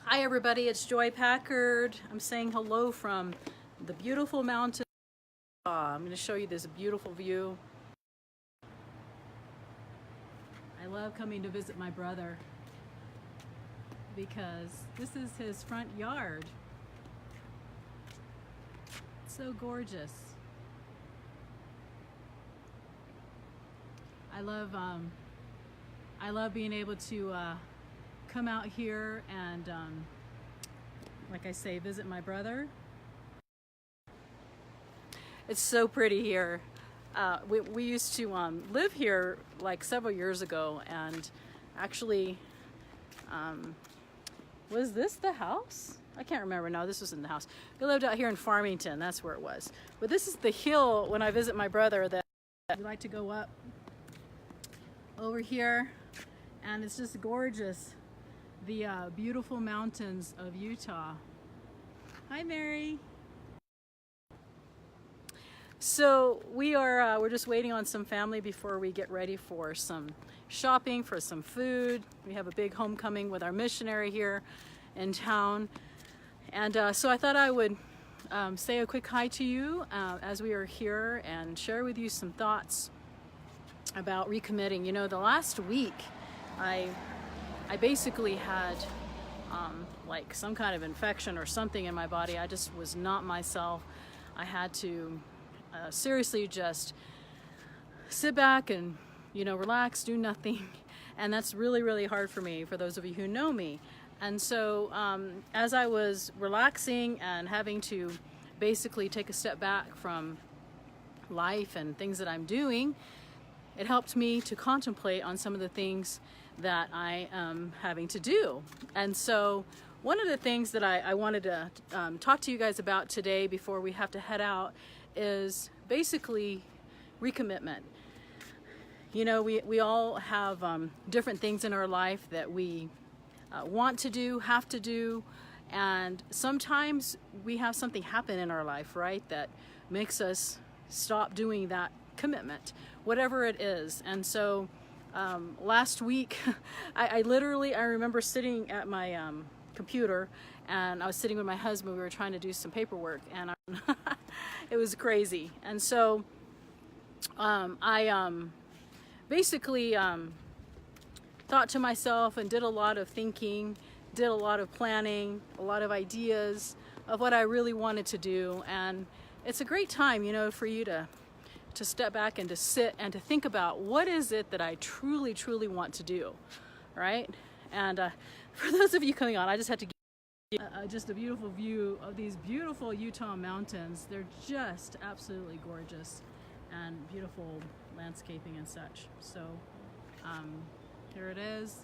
Hi everybody, it's Joy Packard. I'm saying hello from the beautiful mountain. I'm going to show you this beautiful view. I love coming to visit my brother because this is his front yard. It's so gorgeous. I love being able to come out here and like I say, visit my brother. It's so pretty here. We used to live here like several years ago, and actually was this the house? I can't remember. No, this wasn't the house. We lived out here in Farmington. That's where it was. But this is the hill when I visit my brother that we like to go up over here, and it's just gorgeous. The beautiful mountains of Utah. Hi, Mary. So we're just waiting on some family before we get ready for some shopping, for some food. We have a big homecoming with our missionary here in town, and so I thought I would say a quick hi to you as we are here and share with you some thoughts about recommitting. You know, the last week I basically had like some kind of infection or something in my body. I just was not myself. I had to seriously just sit back and, relax, do nothing. And that's really, really hard for me, for those of you who know me. And so as I was relaxing and having to basically take a step back from life and things that I'm doing, it helped me to contemplate on some of the things that I am having to do. And so one of the things that I wanted to talk to you guys about today before we have to head out is basically recommitment. You know, we all have different things in our life that we want to do, have to do, and sometimes we have something happen in our life, right, that makes us stop doing that commitment, whatever it is. And so last week I remember sitting at my computer, and I was sitting with my husband. We were trying to do some paperwork, and it was crazy. And so I basically thought to myself and did a lot of thinking, did a lot of planning, a lot of ideas of what I really wanted to do. And it's a great time, for you to step back and to sit and to think about what is it that I truly, truly want to do, right? And for those of you coming on, I just had to give you just a beautiful view of these beautiful Utah mountains. They're just absolutely gorgeous and beautiful landscaping and such. So here it is.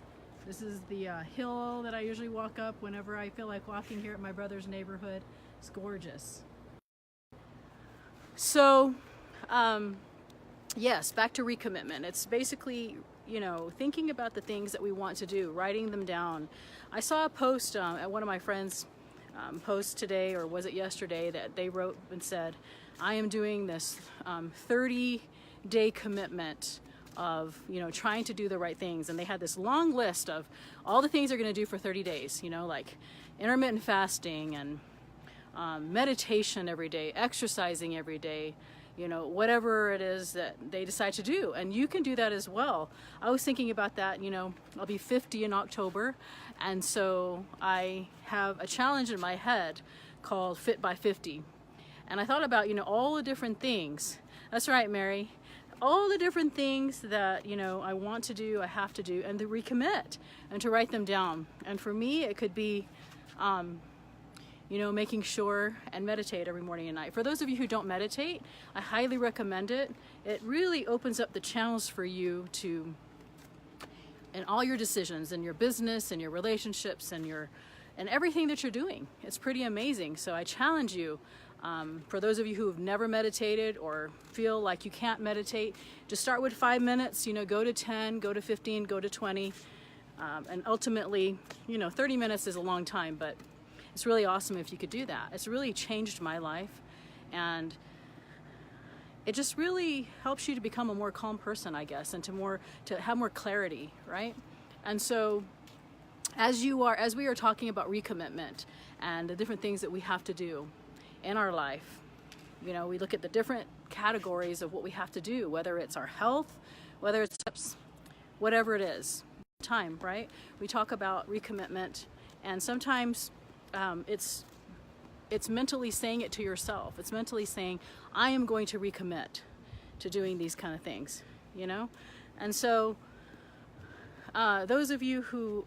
This is the hill that I usually walk up whenever I feel like walking here at my brother's neighborhood. It's gorgeous. So yes, back to recommitment. It's basically, thinking about the things that we want to do, writing them down. I saw a post at one of my friends' posts today, or was it yesterday, that they wrote and said, I am doing this 30-day commitment of, trying to do the right things. And they had this long list of all the things they're going to do for 30 days, like intermittent fasting and meditation every day, exercising every day, whatever it is that they decide to do. And you can do that as well. I was thinking about that. I'll be 50 in October, and so I have a challenge in my head called Fit by 50. And I thought about, all the different things. That's right, Mary. All the different things that, I want to do, I have to do, and to recommit and to write them down. And for me, it could be making sure and meditate every morning and night. For those of you who don't meditate, I highly recommend it. It really opens up the channels for you to, in all your decisions, in your business, and your relationships, and everything that you're doing. It's pretty amazing. So I challenge you, for those of you who have never meditated or feel like you can't meditate, just start with 5 minutes, go to 10, go to 15, go to 20, and ultimately, 30 minutes is a long time, but it's really awesome if you could do that. It's really changed my life, and it just really helps you to become a more calm person, I guess, and to have more clarity, right? And so as we are talking about recommitment and the different things that we have to do in our life, you know, we look at the different categories of what we have to do, whether it's our health, whether it's whatever it is, time, right? We talk about recommitment, and sometimes it's mentally saying it to yourself. It's mentally saying, I am going to recommit to doing these kind of things, you know? And so those of you who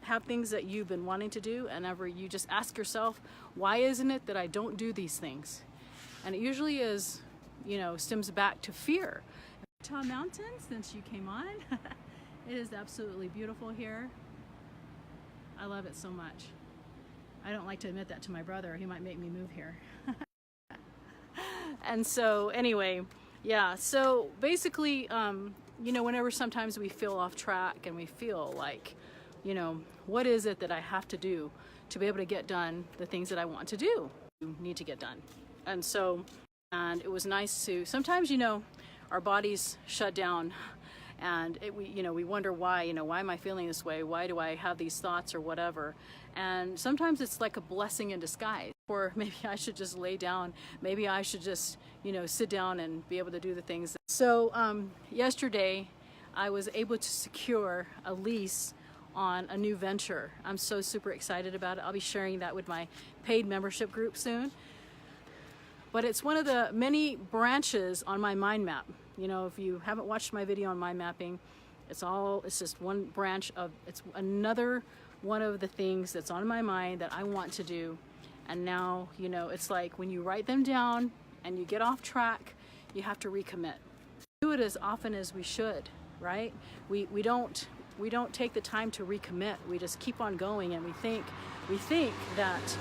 have things that you've been wanting to do, and ever you just ask yourself, why isn't it that I don't do these things? And it usually is, you know, stems back to fear. Utah Mountains, since you came on, it is absolutely beautiful here. I love it so much. I don't like to admit that to my brother. He might make me move here. And so anyway, yeah, so basically, you know, whenever sometimes we feel off track and we feel like, you know, what is it that I have to do to be able to get done the things that I want to do, need to get done. And so, and it was nice to, sometimes, you know, our bodies shut down, and we wonder why, why am I feeling this way? Why do I have these thoughts or whatever? And sometimes it's like a blessing in disguise. Or maybe I should just lay down. Maybe I should just, sit down and be able to do the things. So yesterday, I was able to secure a lease on a new venture. I'm so super excited about it. I'll be sharing that with my paid membership group soon. But it's one of the many branches on my mind map. If you haven't watched my video on mind mapping, it's just one branch it's another one of the things that's on my mind that I want to do. And now, it's like when you write them down and you get off track, you have to recommit. Do it as often as we should, right? We don't take the time to recommit. We just keep on going, and we think that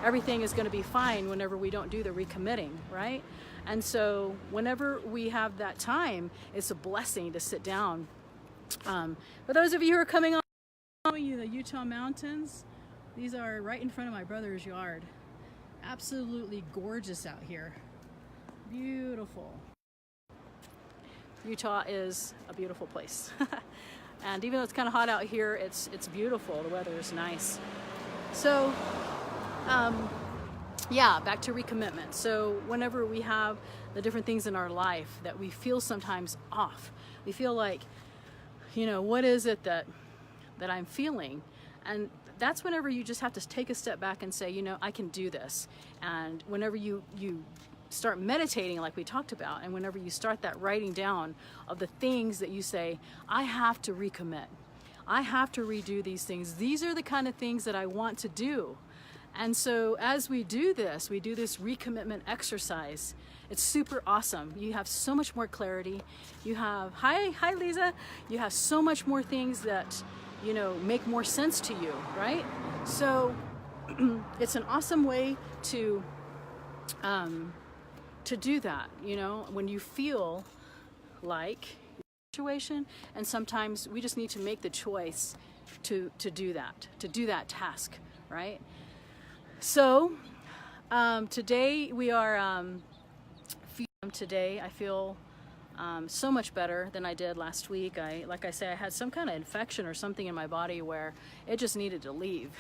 everything is going to be fine whenever we don't do the recommitting, right? And so whenever we have that time, it's a blessing to sit down. For those of you who are coming on, showing you the Utah Mountains, these are right in front of my brother's yard. Absolutely gorgeous out here. Beautiful. Utah is a beautiful place. And even though it's kind of hot out here, it's beautiful. The weather is nice. So, back to recommitment. So whenever we have the different things in our life that we feel sometimes off, we feel like, what is it that I'm feeling? And that's whenever you just have to take a step back and say, I can do this. And whenever you start meditating like we talked about, and whenever you start that writing down of the things that you say, I have to recommit. I have to redo these things. These are the kind of things that I want to do. And so as we do this recommitment exercise, it's super awesome. You have so much more clarity. You have, hi Lisa, you have so much more things that, make more sense to you, right? So it's an awesome way to do that, when you feel like situation, and sometimes we just need to make the choice to do that task, right? So today we are today I feel so much better than I did last week. Like I say, I had some kind of infection or something in my body where it just needed to leave.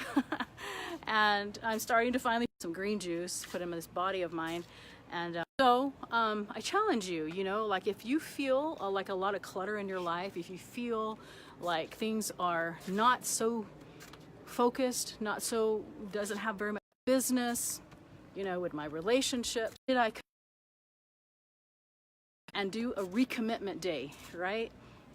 And I'm starting to finally put some green juice, put in this body of mine. And so I challenge you, like if you feel like a lot of clutter in your life, if you feel like things are not so focused, doesn't have very much business, with my relationship, and do a recommitment day, right?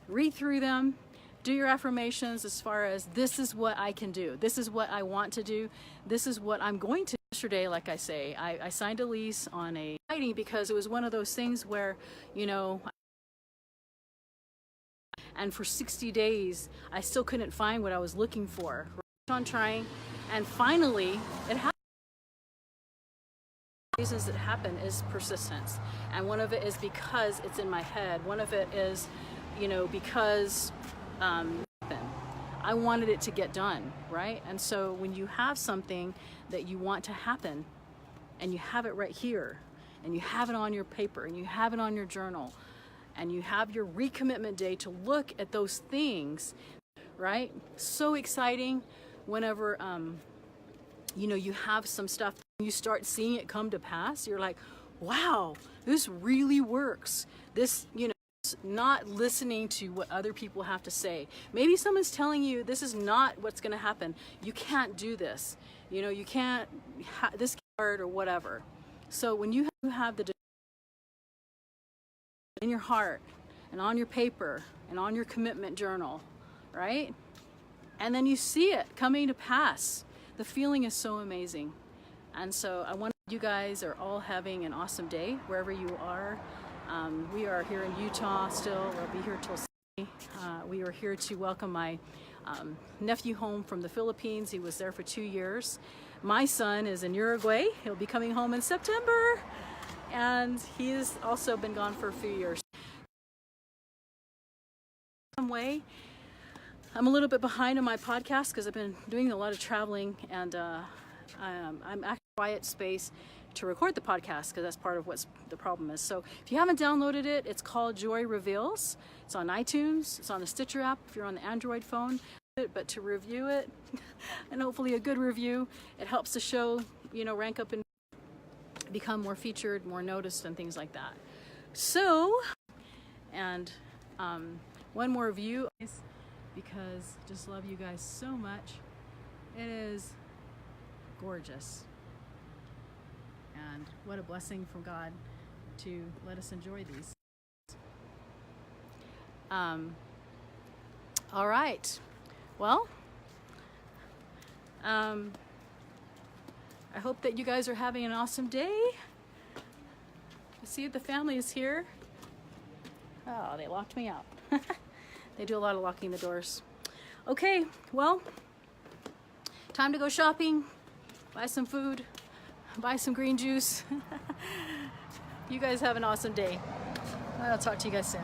Read through them, do your affirmations as far as this is what I can do, this is what I want to do, this is what I'm going to do. Yesterday, like I say, I signed a lease on a writing because it was one of those things where, and for 60 days, I still couldn't find what I was looking for. On trying, and finally, it happened. Reasons that happen is persistence, and one of it is because it's in my head. One of it is, because I wanted it to get done, right? And so when you have something that you want to happen, and you have it right here, and you have it on your paper, and you have it on your journal, and you have your recommitment day to look at those things, right? So exciting whenever, you know, you have some stuff, you start seeing it come to pass. You're like, wow, this really works. This, you know, not listening to what other people have to say. Maybe someone's telling you this is not what's going to happen. You can't do this. You know, you can't, this card or whatever. So when you have the in your heart and on your paper and on your commitment journal, right? And then you see it coming to pass. The feeling is so amazing. And so I want you guys are all having an awesome day wherever you are. We are here in Utah still. We'll be here till Sunday. We are here to welcome my nephew home from the Philippines. He was there for 2 years. My son is in Uruguay. He'll be coming home in September. And he has also been gone for a few years. Some way, I'm a little bit behind on my podcast because I've been doing a lot of traveling, and I'm actually in a quiet space to record the podcast because that's part of what the problem is. So if you haven't downloaded it, it's called Joy Reveals. It's on iTunes. It's on the Stitcher app if you're on the Android phone. But to review it, and hopefully a good review, it helps the show, you know, rank up and become more featured, more noticed, and things like that. So, and one more view, because just love you guys so much. It is gorgeous, and what a blessing from God to let us enjoy these. All right, well, I hope that you guys are having an awesome day. I see the family is here. Oh, they locked me out. They do a lot of locking the doors. Okay, well, time to go shopping, buy some food, buy some green juice. You guys have an awesome day. I'll talk to you guys soon.